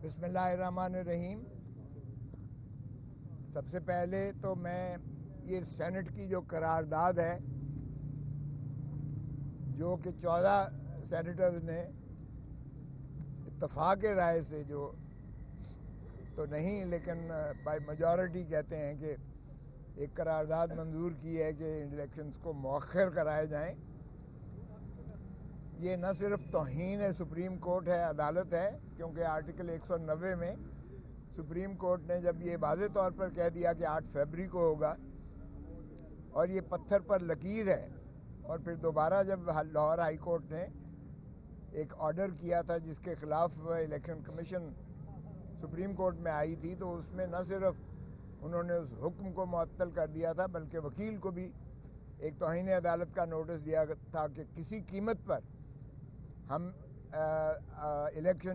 بسم اللہ الرحمن الرحیم۔ سب سے پہلے تو میں یہ سینٹ کی جو قرارداد ہے جو کہ 14 سینیٹرز نے اتفاق رائے سے جو تو نہیں لیکن بائی میجورٹی کہتے ہیں کہ ایک قرارداد منظور کی ہے کہ الیکشنز کو مؤخر کرائے جائیں، یہ نہ صرف توہین سپریم کورٹ ہے، عدالت ہے، کیونکہ آرٹیکل 190 میں سپریم کورٹ نے جب یہ واضح طور پر کہہ دیا کہ 8 فروری کو ہوگا اور یہ پتھر پر لکیر ہے، اور پھر دوبارہ جب لاہور ہائی کورٹ نے ایک آرڈر کیا تھا جس کے خلاف الیکشن کمیشن سپریم کورٹ میں آئی تھی، تو اس میں نہ صرف انہوں نے اس حکم کو معطل کر دیا تھا بلکہ وکیل کو بھی ایک توہین عدالت کا نوٹس دیا تھا کہ کسی قیمت پر ہم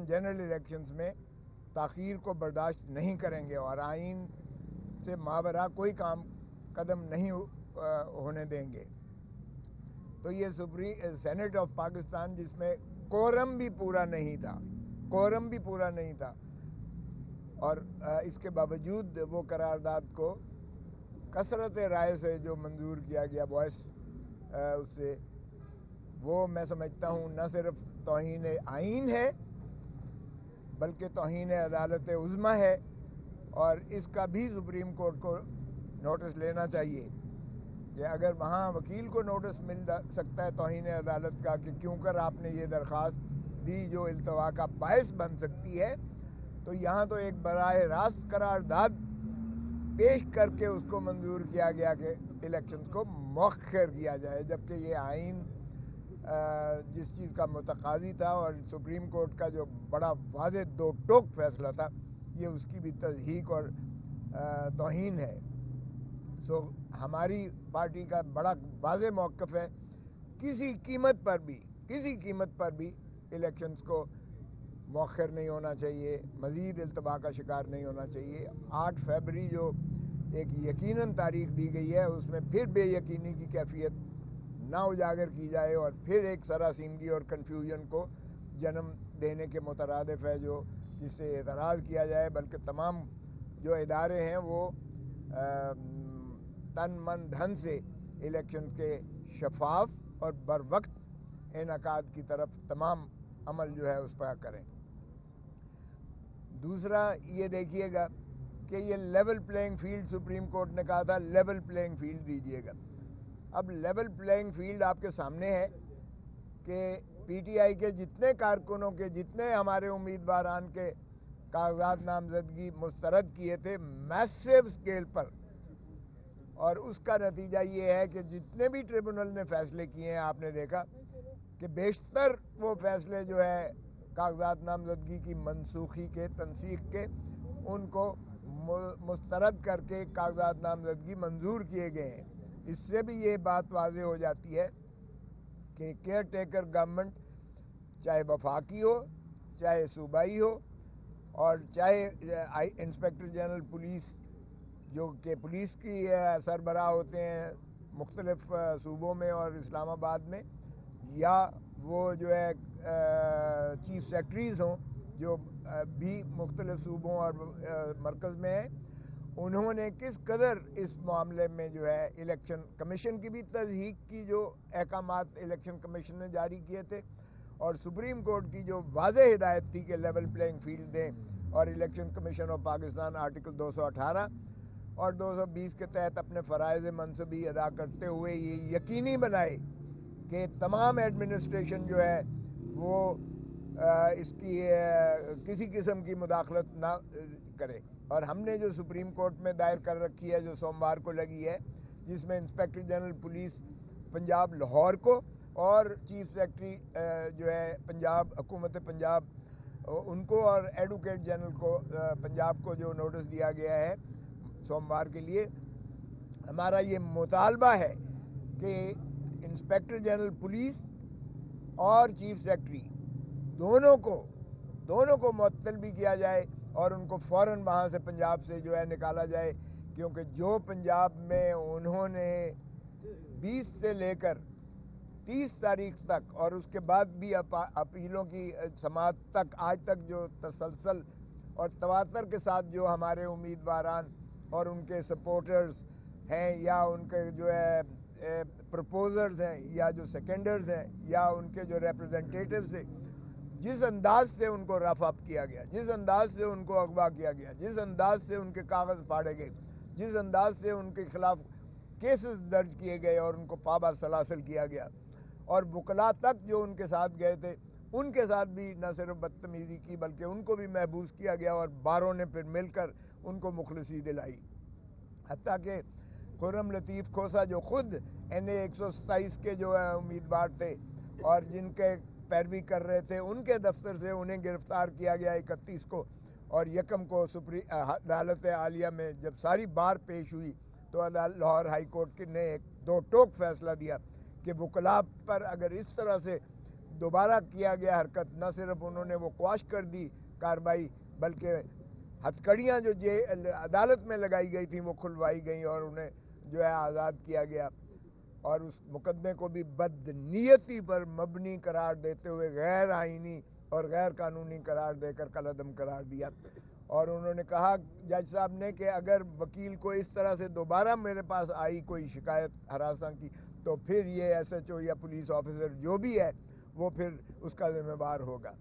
جنرل الیکشنز میں تاخیر کو برداشت نہیں کریں گے اور آئین سے ماوراء کوئی قدم نہیں ہونے دیں گے۔ تو یہ سینٹ آف پاکستان جس میں کورم بھی پورا نہیں تھا اور اس کے باوجود وہ قرارداد کو کثرت رائے سے جو منظور کیا گیا وائس اس سے، وہ میں سمجھتا ہوں نہ صرف توہین آئین ہے بلکہ توہین عدالت عظمیٰ ہے، اور اس کا بھی سپریم کورٹ کو نوٹس لینا چاہیے کہ اگر وہاں وکیل کو نوٹس مل سکتا ہے توہین عدالت کا کہ کیوں کر آپ نے یہ درخواست دی جو التوا کا باعث بن سکتی ہے، تو یہاں تو ایک براہ راست قرارداد پیش کر کے اس کو منظور کیا گیا کہ الیکشنز کو مؤخر کیا جائے، جبکہ یہ آئین جس چیز کا متقاضی تھا اور سپریم کورٹ کا جو بڑا واضح دو ٹوک فیصلہ تھا، یہ اس کی بھی تضحیق اور توہین ہے۔ ہماری پارٹی کا بڑا واضح موقف ہے، کسی قیمت پر بھی الیکشنز کو مؤخر نہیں ہونا چاہیے، مزید التوا کا شکار نہیں ہونا چاہیے۔ 8 فروری جو ایک یقیناً تاریخ دی گئی ہے، اس میں پھر بے یقینی کی کیفیت نہ اجاگر کی جائے اور پھر ایک سراسیمگی اور کنفیوژن کو جنم دینے کے مترادف ہے جو جس سے اعتراض کیا جائے، بلکہ تمام جو ادارے ہیں وہ تن من دھن سے الیکشن کے شفاف اور بر وقت انعقاد کی طرف تمام عمل جو ہے اس پر کریں۔ دوسرا یہ دیکھیے گا کہ یہ level playing field supreme court نے کہا تھا لیول پلینگ فیلڈ دیجیے گا۔ اب لیول پلینگ فیلڈ آپ کے سامنے ہے کہ پی ٹی آئی کے جتنے کارکنوں کے جتنے ہمارے امیدواران کے کاغذات نامزدگی مسترد کیے تھے میسیو سکیل پر، اور اس کا نتیجہ یہ ہے کہ جتنے بھی ٹریبونل نے فیصلے کیے ہیں آپ نے دیکھا کہ بیشتر وہ فیصلے جو ہے کاغذات نامزدگی کی منسوخی کے تنسیخ کے ان کو مسترد کر کے کاغذات نامزدگی منظور کیے گئے ہیں۔ اس سے بھی یہ بات واضح ہو جاتی ہے کہ کیئر ٹیکر گورنمنٹ چاہے وفاقی ہو چاہے صوبائی ہو اور چاہے انسپیکٹر جنرل پولیس جو کہ پولیس کی سربراہ ہوتے ہیں مختلف صوبوں میں اور اسلام آباد میں، یا وہ جو ہے چیف سیکرٹریز ہوں جو بھی مختلف صوبوں اور مرکز میں ہیں، انہوں نے کس قدر اس معاملے میں جو ہے الیکشن کمیشن کی بھی تضحیق کی، جو احکامات الیکشن کمیشن نے جاری کیے تھے، اور سپریم کورٹ کی جو واضح ہدایت تھی کہ لیول پلینگ فیلڈ دیں، اور election commission of Pakistan article 218 اور 220 کے تحت اپنے فرائض منصبی ادا کرتے ہوئے یہ یقینی بنائے کہ تمام ایڈمنسٹریشن جو ہے وہ اس کی کسی قسم کی مداخلت نہ کرے۔ اور ہم نے جو سپریم کورٹ میں دائر کر رکھی ہے جو سوموار کو لگی ہے، جس میں inspector general police Punjab Lahore کو اور چیف سیکرٹری جو ہے پنجاب حکومت پنجاب ان کو اور ایڈوکیٹ جنرل کو پنجاب کو جو نوٹس دیا گیا ہے سوموار کے لیے، ہمارا یہ مطالبہ ہے کہ انسپیکٹر جنرل پولیس اور چیف سیکرٹری دونوں کو معطل بھی کیا جائے اور ان کو فوراً وہاں سے پنجاب سے جو ہے نکالا جائے، کیونکہ جو پنجاب میں انہوں نے 20 سے لے کر 30 تاریخ تک اور اس کے بعد بھی اپیلوں کی سماعت تک آج تک جو تسلسل اور تواتر کے ساتھ جو ہمارے امیدواران اور ان کے سپورٹرز ہیں یا ان کے جو ہے پرپوزرز ہیں یا جو سیکنڈرز ہیں یا ان کے جو ریپرزنٹیٹیوز تھے، جس انداز سے ان کو رف اپ کیا گیا، جس انداز سے ان کو اغوا کیا گیا، جس انداز سے ان کے کاغذ پھاڑے گئے، جس انداز سے ان کے خلاف کیسز درج کیے گئے اور ان کو پابند سلاسل کیا گیا، اور وکلاء تک جو ان کے ساتھ گئے تھے ان کے ساتھ بھی نہ صرف بدتمیزی کی بلکہ ان کو بھی محبوس کیا گیا، اور باروں نے پھر مل کر ان کو مخلصی دلائی، حتیٰ کہ خرم لطیف کھوسا جو خود NA 127 کے جو امیدوار تھے اور جن کے پیروی کر رہے تھے، ان کے دفتر سے انہیں گرفتار کیا گیا 31 کو، اور یکم کو عدالت عالیہ میں جب ساری بار پیش ہوئی تو لاہور ہائی کورٹ نے ایک دو ٹوک فیصلہ دیا کہ وکلاء پر اگر اس طرح سے دوبارہ کیا گیا حرکت، نہ صرف انہوں نے وہ قواش کر دی کارروائی بلکہ ہتھکڑیاں جو عدالت میں لگائی گئی تھیں وہ کھلوائی گئیں اور انہیں جو ہے آزاد کیا گیا، اور اس مقدمے کو بھی بدنیتی پر مبنی قرار دیتے ہوئے غیر آئینی اور غیر قانونی قرار دے کر کالعدم قرار دیا، اور انہوں نے کہا جج صاحب نے کہ اگر وکیل کو اس طرح سے دوبارہ میرے پاس آئی کوئی شکایت ہراساں کی تو پھر یہ SHO یا پولیس آفیسر جو بھی ہے وہ پھر اس کا ذمہ دار ہوگا۔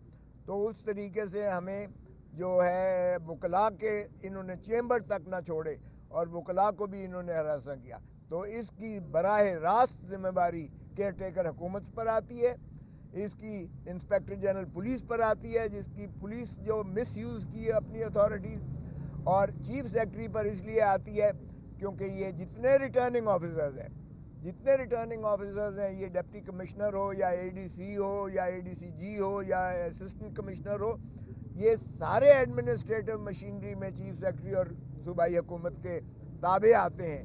تو اس طریقے سے ہمیں جو ہے وکلاء کے انہوں نے چیمبر تک نہ چھوڑے اور وکلاء کو بھی انہوں نے ہراساں کیا، تو اس کی براہ راست ذمہ داری کیئر ٹیکر حکومت پر آتی ہے، اس کی انسپیکٹر جنرل پولیس پر آتی ہے جس کی پولیس جو مس یوز کی ہے اپنی اتھارٹیز، اور چیف سیکرٹری پر اس لیے آتی ہے کیونکہ یہ جتنے ریٹرننگ آفیسرز ہیں یہ ڈپٹی کمشنر ہو یا ADC ہو یا ADCG ہو یا اسسٹنٹ کمشنر ہو، یہ سارے ایڈمنسٹریٹو مشینری میں چیف سیکرٹری اور صوبائی حکومت کے تابع آتے ہیں،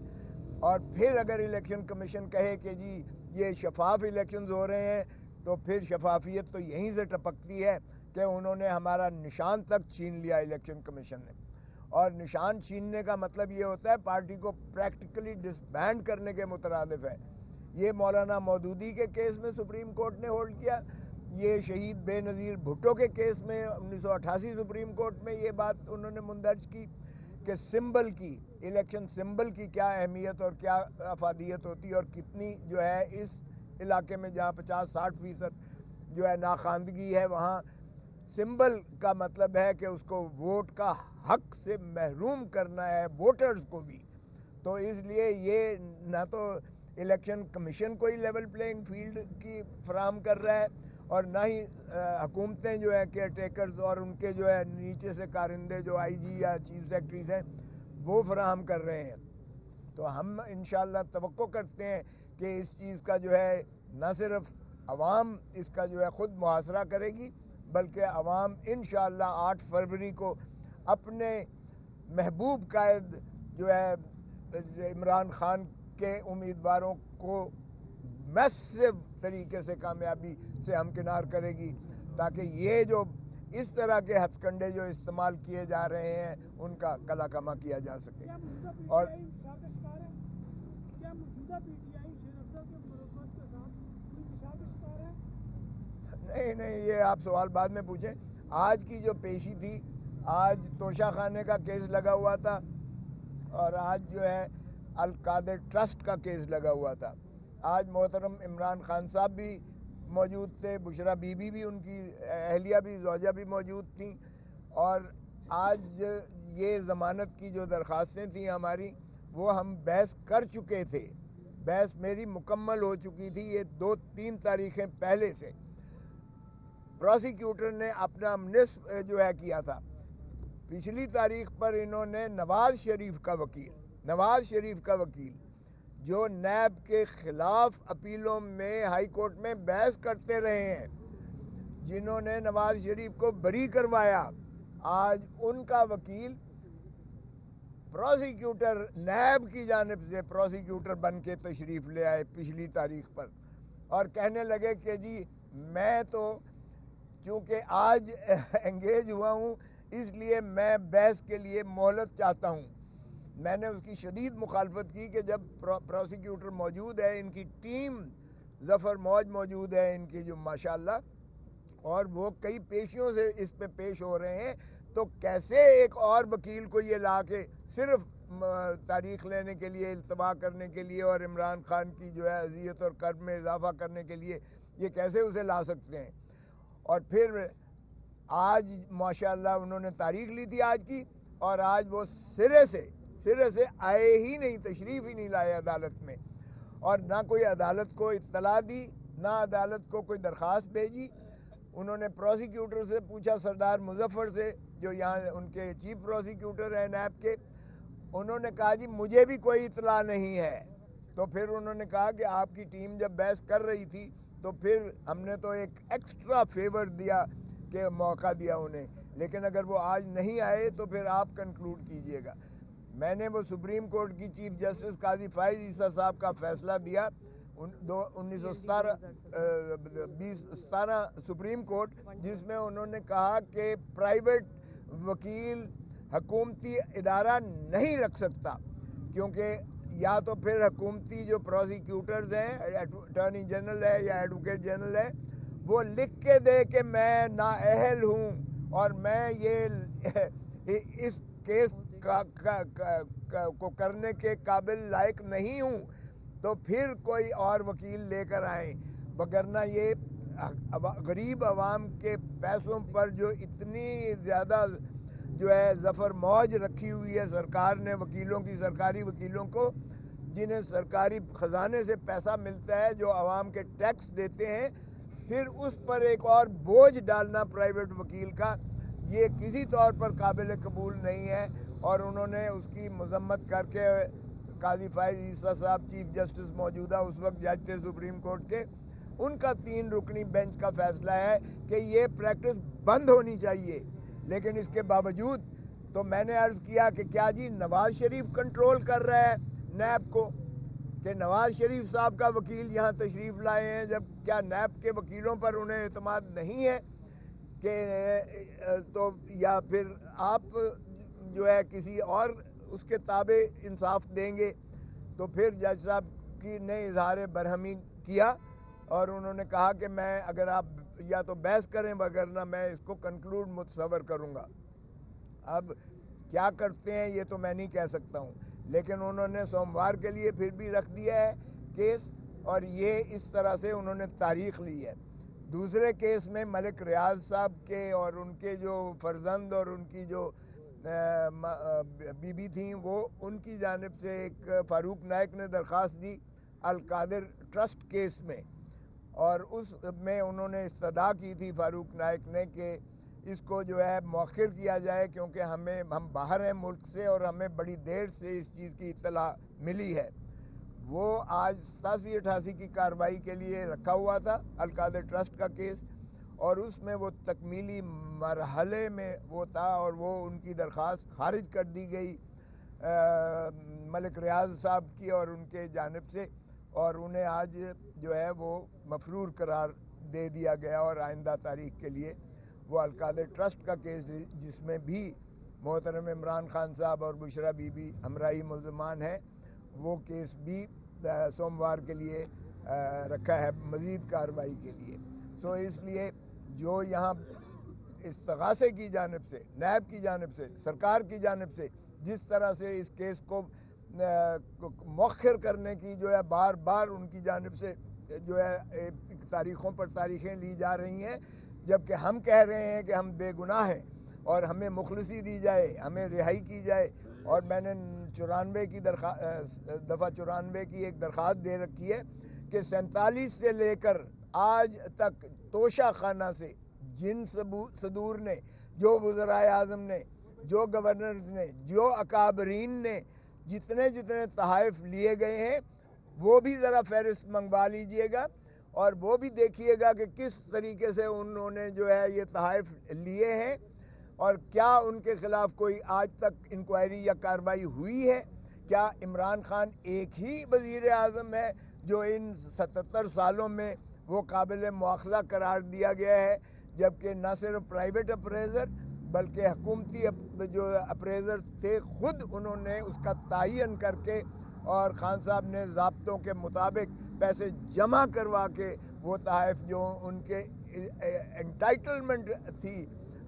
اور پھر اگر الیکشن کمیشن کہے کہ جی یہ شفاف الیکشنز ہو رہے ہیں تو پھر شفافیت تو یہیں سے ٹپکتی ہے کہ انہوں نے ہمارا نشان تک چھین لیا الیکشن کمیشن نے، اور نشان چھیننے کا مطلب یہ ہوتا ہے پارٹی کو پریکٹیکلی ڈسبینڈ کرنے کے مترادف ہے۔ یہ مولانا مودودی کے کیس میں سپریم کورٹ نے ہولڈ کیا، یہ شہید بے نظیر بھٹو کے کیس میں 1988 سپریم کورٹ میں یہ بات انہوں نے مندرج کی کہ سمبل کی الیکشن سمبل کی کیا اہمیت اور کیا افادیت ہوتی ہے، اور کتنی جو ہے اس علاقے میں جہاں 50-60% جو ہے ناخواندگی ہے وہاں سمبل کا مطلب ہے کہ اس کو ووٹ کا حق سے محروم کرنا ہے ووٹرز کو بھی، تو اس لیے یہ نہ تو الیکشن کمیشن کوئی لیول پلینگ فیلڈ کی فراہم کر رہا ہے اور نہ ہی حکومتیں جو ہے کیئر ٹیکرز اور ان کے جو ہے نیچے سے کارندے جو IG یا چیف سیکرٹریز ہیں وہ فراہم کر رہے ہیں۔ تو ہم انشاءاللہ توقع کرتے ہیں کہ اس چیز کا جو ہے نہ صرف عوام اس کا جو ہے خود محاصرہ کرے گی بلکہ عوام انشاءاللہ 8 فروری کو اپنے محبوب قائد جو ہے عمران خان کے امیدواروں کو میسو طریقے سے کامیابی سے ہمکنار کرے گی، تاکہ یہ جو اس طرح کے ہتھ کنڈے جو استعمال کیے جا رہے ہیں ان کا کلا کما کیا جا سکے۔ اور نہیں یہ آپ سوال بعد میں پوچھیں۔ آج کی جو پیشی تھی، آج توشہ خانے کا کیس لگا ہوا تھا اور آج جو ہے القادر ٹرسٹ کا کیس لگا ہوا تھا۔ آج محترم عمران خان صاحب بھی موجود تھے، بشرا بی بی بھی ان کی اہلیہ بھی زوجہ بھی موجود تھیں، اور آج یہ ضمانت کی جو درخواستیں تھیں ہماری وہ ہم بحث کر چکے تھے، بحث میری مکمل ہو چکی تھی، یہ 2-3 تاریخیں پہلے سے پروسیکیوٹر نے اپنا نصف جو ہے کیا تھا۔ پچھلی تاریخ پر انہوں نے نواز شریف کا وکیل جو نیب کے خلاف اپیلوں میں ہائی کورٹ میں بحث کرتے رہے ہیں، جنہوں نے نواز شریف کو بری کروایا، آج ان کا وکیل پروسیکیوٹر نیب کی جانب سے پروسیکیوٹر بن کے تشریف لے آئے پچھلی تاریخ پر، اور کہنے لگے کہ جی میں تو چونکہ آج انگیج ہوا ہوں اس لیے میں بحث کے لیے مہلت چاہتا ہوں۔ میں نے اس کی شدید مخالفت کی کہ جب پروسیکیوٹر موجود ہے، ان کی ٹیم ظفر موج موجود ہے ان کی جو ماشاءاللہ، اور وہ کئی پیشیوں سے اس پہ پیش ہو رہے ہیں، تو کیسے ایک اور وکیل کو یہ لا کے صرف تاریخ لینے کے لیے، التوا کرنے کے لیے اور عمران خان کی جو ہے اذیت اور کرب میں اضافہ کرنے کے لیے یہ کیسے اسے لا سکتے ہیں؟ اور پھر آج ماشاءاللہ انہوں نے تاریخ لی تھی آج کی، اور آج وہ سرے سے آئے ہی نہیں، تشریف ہی نہیں لائے عدالت میں، اور نہ کوئی عدالت کو اطلاع دی، نہ عدالت کو کوئی درخواست بھیجی۔ انہوں نے پروسیکیوٹر سے پوچھا، سردار مظفر سے، جو یہاں ان کے چیف پروسیکیوٹر ہیں نیب کے، انہوں نے کہا جی مجھے بھی کوئی اطلاع نہیں ہے۔ تو پھر انہوں نے کہا کہ آپ کی ٹیم جب بحث کر رہی تھی تو پھر ہم نے تو ایک ایکسٹرا فیور دیا کہ موقع دیا انہیں، لیکن اگر وہ آج نہیں آئے تو پھر آپ کنکلوڈ کیجئے گا۔ میں نے وہ سپریم کورٹ کی چیف جسٹس قاضی فائز عیسیٰ صاحب کا فیصلہ دیا 1917 سپریم کورٹ، جس میں انہوں نے کہا کہ پرائیویٹ وکیل حکومتی ادارہ نہیں رکھ سکتا، کیونکہ یا تو پھر حکومتی جو پروسیکیوٹرز ہیں، اٹارنی جنرل ہے یا ایڈوکیٹ جنرل ہے، وہ لکھ کے دے کہ میں نااہل ہوں اور میں یہ اس کیس کو کرنے کے قابل لائق نہیں ہوں، تو پھر کوئی اور وکیل لے کر آئیں، وگرنہ یہ غریب عوام کے پیسوں پر جو اتنی زیادہ جو ہے ظفر موج رکھی ہوئی ہے سرکار نے وکیلوں کی، سرکاری وکیلوں کو، جنہیں سرکاری خزانے سے پیسہ ملتا ہے، جو عوام کے ٹیکس دیتے ہیں، پھر اس پر ایک اور بوجھ ڈالنا پرائیویٹ وکیل کا، یہ کسی طور پر قابل قبول نہیں ہے۔ اور انہوں نے اس کی مذمت کر کے قاضی فائز عیسیٰ صاحب چیف جسٹس موجودہ اس وقت جج تھے سپریم کورٹ کے، ان کا 3 رکنی بینچ کا فیصلہ ہے کہ یہ پریکٹس بند ہونی چاہیے۔ لیکن اس کے باوجود تو میں نے عرض کیا کہ کیا جی نواز شریف کنٹرول کر رہا ہے نیب کو، کہ نواز شریف صاحب کا وکیل یہاں تشریف لائے ہیں، جب کیا نیب کے وکیلوں پر انہیں اعتماد نہیں ہے کہ تو یا پھر آپ جو ہے کسی اور اس کے تابع انصاف دیں گے؟ تو پھر جج صاحب کی نے اظہار برہمی کیا اور انہوں نے کہا کہ میں اگر آپ یا تو بحث کریں، وگرنہ میں اس کو کنکلوڈ متصور کروں گا۔ اب کیا کرتے ہیں یہ تو میں نہیں کہہ سکتا ہوں، لیکن انہوں نے سوموار کے لیے پھر بھی رکھ دیا ہے کیس، اور یہ اس طرح سے انہوں نے تاریخ لی ہے۔ دوسرے کیس میں ملک ریاض صاحب کے اور ان کے جو فرزند اور ان کی جو بیوی تھیں، وہ ان کی جانب سے ایک فاروق نائک نے درخواست دی القادر ٹرسٹ کیس میں، اور اس میں انہوں نے استدعا کی تھی فاروق نائک نے کہ اس کو جو ہے مؤخر کیا جائے، کیونکہ ہم باہر ہیں ملک سے اور ہمیں بڑی دیر سے اس چیز کی اطلاع ملی ہے۔ وہ آج 87-88 کی کارروائی کے لیے رکھا ہوا تھا القادر ٹرسٹ کا کیس، اور اس میں وہ تکمیلی مرحلے میں وہ تھا، اور وہ ان کی درخواست خارج کر دی گئی ملک ریاض صاحب کی اور ان کے جانب سے، اور انہیں آج جو ہے وہ مفرور قرار دے دیا گیا، اور آئندہ تاریخ کے لیے وہ القادر ٹرسٹ کا کیس جس میں بھی محترم عمران خان صاحب اور بشرا بی بی ہمراہی ملزمان ہیں، وہ کیس بھی سوموار کے لیے رکھا ہے مزید کارروائی کے لیے۔ تو اس لیے جو یہاں استغاثے کی جانب سے، نیب کی جانب سے، سرکار کی جانب سے جس طرح سے اس کیس کو مؤخر کرنے کی جو ہے بار بار ان کی جانب سے جو ہے تاریخوں پر تاریخیں لی جا رہی ہیں، جبکہ ہم کہہ رہے ہیں کہ ہم بے گناہ ہیں اور ہمیں مخلصی دی جائے، ہمیں رہائی کی جائے۔ اور میں نے 94 کی دفعہ 94 کی ایک درخواست دے رکھی ہے کہ 47 سے لے کر آج تک توشہ خانہ سے جن صدور نے، جو وزرائے اعظم نے، جو گورنرز نے، جو اکابرین نے جتنے تحائف لیے گئے ہیں، وہ بھی ذرا فہرست منگوا لیجئے گا، اور وہ بھی دیکھیے گا کہ کس طریقے سے انہوں نے جو ہے یہ تحائف لیے ہیں، اور کیا ان کے خلاف کوئی آج تک انکوائری یا کارروائی ہوئی ہے۔ کیا عمران خان ایک ہی وزیر اعظم ہے جو ان 77 سالوں میں وہ قابل مواخذہ قرار دیا گیا ہے، جبکہ نہ صرف پرائیویٹ اپریزر بلکہ حکومتی جو اپریزر تھے خود انہوں نے اس کا تعین کر کے، اور خان صاحب نے ضابطوں کے مطابق پیسے جمع کروا کے وہ تحائف جو ان کے انٹائٹلمنٹ تھی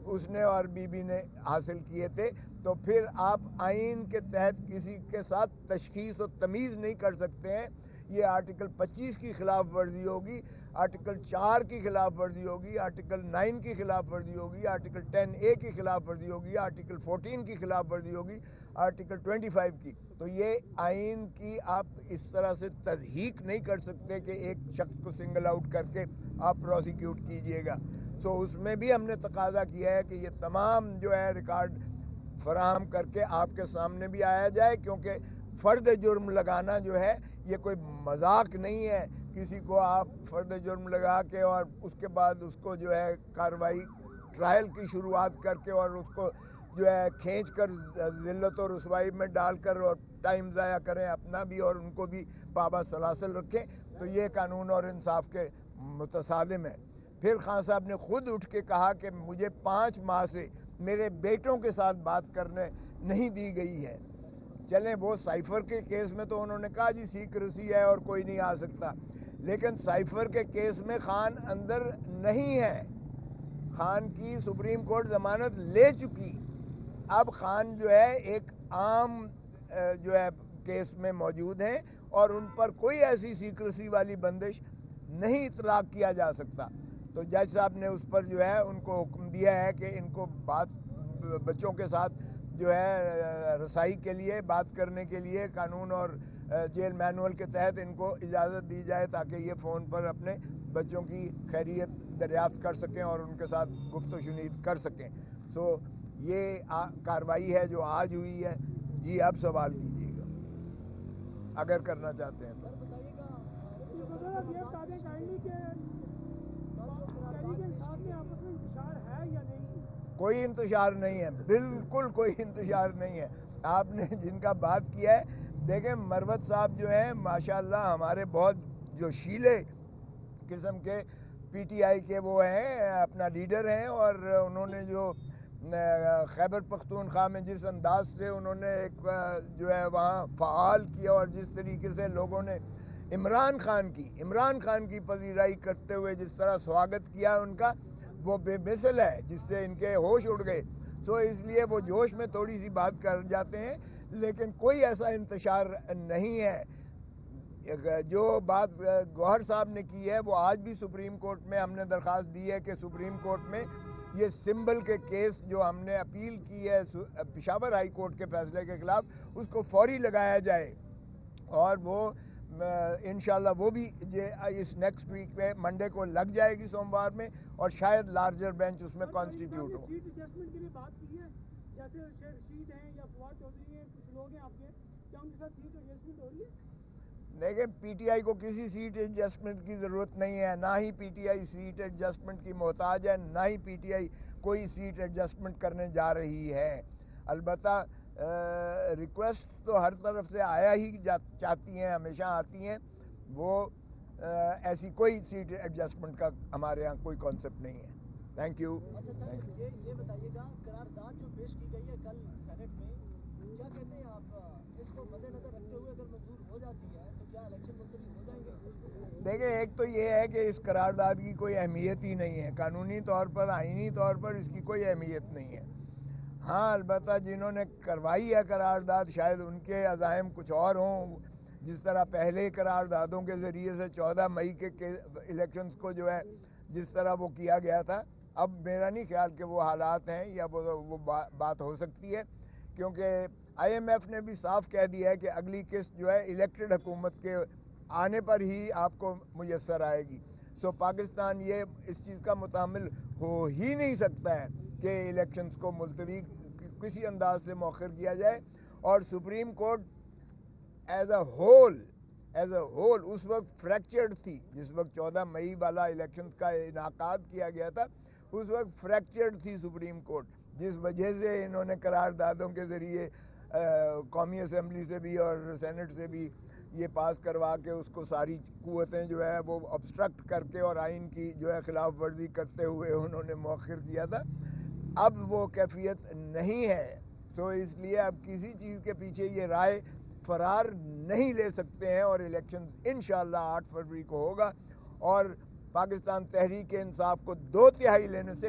اس نے اور بی بی نے حاصل کیے تھے، تو پھر آپ آئین کے تحت کسی کے ساتھ تشخیص و تمیز نہیں کر سکتے ہیں۔ یہ آرٹیکل 25 کی خلاف ورزی ہوگی، آرٹیکل 4 کی خلاف ورزی ہوگی، آرٹیکل 9 کی خلاف ورزی ہوگی، آرٹیکل 10A کی خلاف ورزی ہوگی، آرٹیکل 14 کی خلاف ورزی ہوگی، آرٹیکل 25 کی۔ تو یہ آئین کی آپ اس طرح سے تضحیق نہیں کر سکتے کہ ایک شخص کو سنگل آؤٹ کر کے آپ پروسیکیوٹ کیجئے گا۔ تو اس میں بھی ہم نے تقاضا کیا ہے کہ یہ تمام جو ہے ریکارڈ فراہم کر کے آپ کے سامنے بھی آیا جائے، کیونکہ فرد جرم لگانا جو ہے یہ کوئی مذاق نہیں ہے۔ کسی کو آپ فرد جرم لگا کے اور اس کے بعد اس کو جو ہے کارروائی ٹرائل کی شروعات کر کے اور اس کو جو ہے کھینچ کر ذلت و رسوائی میں ڈال کر اور ٹائم ضائع کریں اپنا بھی اور ان کو بھی پابہ سلاسل رکھیں، تو یہ قانون اور انصاف کے متصادم ہے۔ پھر خان صاحب نے خود اٹھ کے کہا کہ مجھے 5 ماہ سے میرے بیٹوں کے ساتھ بات کرنے نہیں دی گئی ہے۔ چلیں وہ سائفر کے کیس میں تو انہوں نے کہا جی سیکریسی ہے اور کوئی نہیں آ سکتا، لیکن سائفر کے کیس میں خان اندر نہیں ہے، خان کی سپریم کورٹ ضمانت لے چکی۔ اب خان جو ہے ایک عام جو ہے کیس میں موجود ہیں اور ان پر کوئی ایسی سیکریسی والی بندش نہیں اطلاق کیا جا سکتا۔ تو جج صاحب نے اس پر جو ہے ان کو حکم دیا ہے کہ ان کو بچوں کے ساتھ جو ہے رسائی کے لیے بات کرنے کے لیے قانون اور جیل مینول کے تحت ان کو اجازت دی جائے تاکہ یہ فون پر اپنے بچوں کی خیریت دریافت کر سکیں اور ان کے ساتھ گفت و شنید کر سکیں۔ تو یہ کارروائی ہے جو آج ہوئی ہے۔ جی اب سوال کیجیے گا اگر کرنا چاہتے ہیں۔ کوئی انتشار نہیں ہے، بالکل کوئی انتشار نہیں ہے۔ آپ نے جن کا بات کیا ہے، دیکھیں مروت صاحب جو ہیں ماشاءاللہ ہمارے بہت جوشیلے قسم کے پی ٹی آئی کے وہ ہیں، اپنا لیڈر ہیں، اور انہوں نے جو خیبر پختونخوا میں جس انداز سے انہوں نے ایک جو ہے وہاں فعال کیا اور جس طریقے سے لوگوں نے عمران خان کی پذیرائی کرتے ہوئے جس طرح سواگت کیا ان کا، وہ بے مثل ہے، جس سے ان کے ہوش اڑ گئے۔ تو اس لیے وہ جوش میں تھوڑی سی بات کر جاتے ہیں، لیکن کوئی ایسا انتشار نہیں ہے۔ جو بات گوہر صاحب نے کی ہے وہ آج بھی سپریم کورٹ میں ہم نے درخواست دی ہے کہ سپریم کورٹ میں یہ سمبل کے کیس جو ہم نے اپیل کی ہے پشاور ہائی کورٹ کے فیصلے کے خلاف، اس کو فوری لگایا جائے، اور وہ انشاءاللہ وہ بھی اس نیکسٹ ویک میں منڈے کو لگ جائے گی، سوموار میں، اور شاید لارجر بینچ اس میں کانسٹیٹیوٹ ہو۔ سیٹ ایڈجسٹمنٹ کے لیے بات کی ہے، جیسے رشید ہیں یا فواد چودھری ہیں، کچھ لوگ ہیں آپ کے، کیا ان کے ساتھ سیٹ ایڈجسٹمنٹ ہو رہی ہے؟ دیکھیں پی ٹی آئی کو کسی سیٹ ایڈجسٹمنٹ کی ضرورت نہیں ہے، نہ ہی P T I seat adjustment کی محتاج ہے، نہ ہی پی ٹی آئی کوئی سیٹ ایڈجسٹمنٹ کرنے جا رہی ہے۔ البتہ ریکویسٹ تو ہر طرف سے آیا ہی چاہتی ہیں، ہمیشہ آتی ہیں، وہ ایسی کوئی سیٹ ایڈجسٹمنٹ کا ہمارے ہاں کوئی کانسیپٹ نہیں ہے۔ Thank you. اچھا سر یہ بتائیے گا، قرارداد جو پیش کی گئی ہے کل سینٹ میں، کیا کہتے ہیں آپ، اس کو مد نظر رکھتے ہوئے اگر منظور ہو جاتی ہے تو کیا الیکشن ملتوی ہو جائیں گے؟ دیکھیں ایک تو یہ ہے کہ اس قرارداد کی کوئی اہمیت ہی نہیں ہے، قانونی طور پر آئینی طور پر اس کی کوئی اہمیت نہیں ہے۔ ہاں البتہ جنہوں نے کروائی ہے قرارداد شاید ان کے عزائم کچھ اور ہوں، جس طرح پہلے قراردادوں کے ذریعے سے 14 مئی کے الیکشنز کو جو ہے جس طرح وہ کیا گیا تھا، اب میرا نہیں خیال کہ وہ حالات ہیں یا وہ بات ہو سکتی ہے، کیونکہ آئی ایم ایف نے بھی صاف کہہ دیا ہے کہ اگلی قسط جو ہے الیکٹڈ حکومت کے آنے پر ہی آپ کو میسر آئے گی۔ سو پاکستان یہ اس چیز کا متحمل ہو ہی نہیں سکتا ہے کہ الیکشنز کو ملتوی کسی انداز سے مؤخر کیا جائے، اور supreme court as a whole اس وقت فریکچرڈ تھی، جس وقت 14 مئی والا الیکشنز کا انعقاد کیا گیا تھا اس وقت فریکچرڈ تھی سپریم کورٹ، جس وجہ سے انہوں نے قراردادوں کے ذریعے قومی اسمبلی سے بھی اور سینٹ سے بھی یہ پاس کروا کے اس کو ساری قوتیں جو ہے وہ obstruct کر کے اور آئین کی جو ہے خلاف ورزی کرتے ہوئے انہوں نے مؤخر کیا تھا۔ اب وہ کیفیت نہیں ہے، تو اس لیے اب کسی چیز کے پیچھے یہ رائے فرار نہیں لے سکتے ہیں، اور الیکشن انشاءاللہ 8 فروری کو ہوگا، اور پاکستان تحریک انصاف کو 2/3 لینے سے